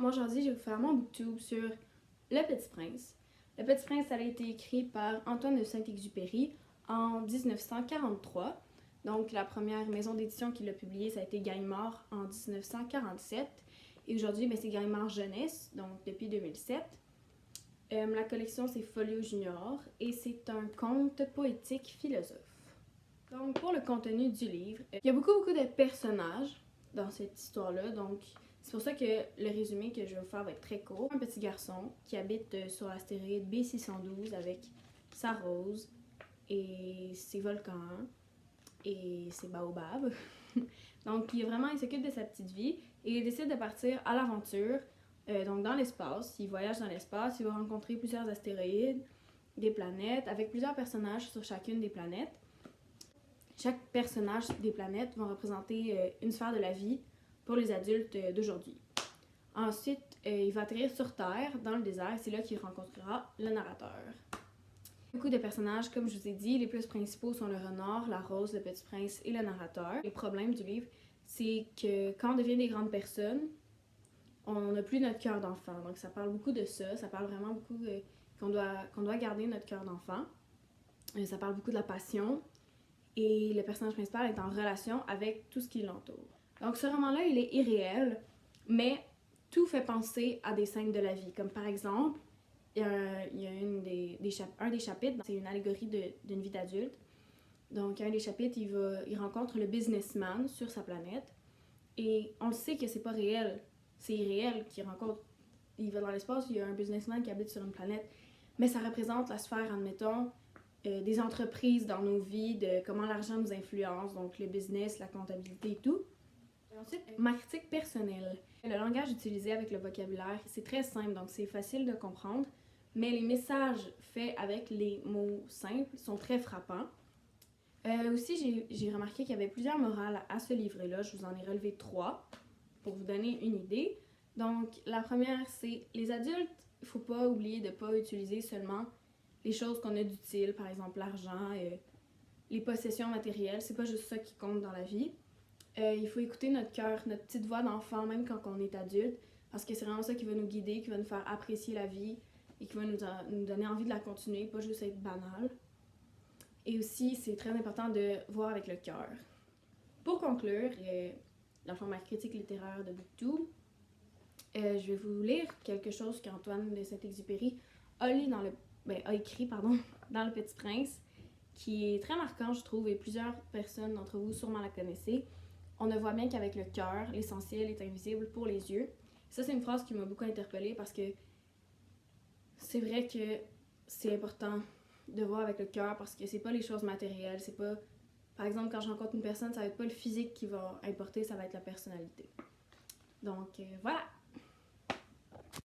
moi aujourd'hui, je vais vous faire mon booktube sur Le Petit Prince. Le Petit Prince, ça a été écrit par Antoine de Saint-Exupéry en 1943. Donc, la première maison d'édition qui l'a publié, ça a été Gallimard en 1947. Et aujourd'hui, c'est Gallimard Jeunesse, donc depuis 2007. La collection, c'est Folio Junior et c'est un conte poétique philosophe. Donc, pour le contenu du livre, il y a beaucoup de personnages dans cette histoire-là. Donc, c'est pour ça que le résumé que je vais vous faire va être très court. Un petit garçon qui habite sur l'astéroïde B612 avec sa rose et ses volcans et ses baobabs. Donc, il s'occupe de sa petite vie et il décide de partir à l'aventure. Donc, dans l'espace, il voyage dans l'espace, il va rencontrer plusieurs astéroïdes, des planètes, avec plusieurs personnages sur chacune des planètes. Chaque personnage des planètes va représenter une sphère de la vie pour les adultes d'aujourd'hui. Ensuite, il va atterrir sur Terre, dans le désert, et c'est là qu'il rencontrera le narrateur. Beaucoup de personnages, comme je vous ai dit, les plus principaux sont le renard, la rose, le petit prince et le narrateur. Les problèmes du livre, c'est que quand on devient des grandes personnes, on n'a plus notre cœur d'enfant. Donc ça parle beaucoup de ça, ça parle vraiment beaucoup qu'on doit garder notre cœur d'enfant. Ça parle beaucoup de la passion et le personnage principal est en relation avec tout ce qui l'entoure. Donc ce roman-là, il est irréel, mais tout fait penser à des scènes de la vie. Comme par exemple, il y a un des chapitres, c'est une allégorie d'une vie d'adulte. Donc un des chapitres, il rencontre le businessman sur sa planète et on le sait que c'est pas réel. C'est irréel qu'il rencontre. Il va dans l'espace, il y a un businessman qui habite sur une planète, mais ça représente la sphère, admettons, des entreprises dans nos vies, de comment l'argent nous influence, donc le business, la comptabilité et tout. Et ensuite, ma critique personnelle. Le langage utilisé avec le vocabulaire, c'est très simple, donc c'est facile de comprendre, mais les messages faits avec les mots simples sont très frappants. Aussi, j'ai remarqué qu'il y avait plusieurs morales à ce livre-là. Je vous en ai relevé 3 pour vous donner une idée. Donc, la première, c'est les adultes, il ne faut pas oublier de ne pas utiliser seulement les choses qu'on a d'utile, par exemple l'argent, les possessions matérielles, c'est pas juste ça qui compte dans la vie. Il faut écouter notre cœur, notre petite voix d'enfant, même quand on est adulte, parce que c'est vraiment ça qui va nous guider, qui va nous faire apprécier la vie et qui va nous donner envie de la continuer, pas juste être banal. Et aussi, c'est très important de voir avec le cœur. Pour conclure, dans ma critique littéraire de BookTube, je vais vous lire quelque chose qu'Antoine de Saint-Exupéry a écrit dans Le Petit Prince, qui est très marquant, je trouve, et plusieurs personnes d'entre vous sûrement la connaissez. On ne voit bien qu'avec le cœur, l'essentiel est invisible pour les yeux. Ça, c'est une phrase qui m'a beaucoup interpellée parce que c'est vrai que c'est important de voir avec le cœur parce que c'est pas les choses matérielles, c'est pas... Par exemple, quand je rencontre une personne, ça va être pas le physique qui va importer, ça va être la personnalité. Donc, voilà!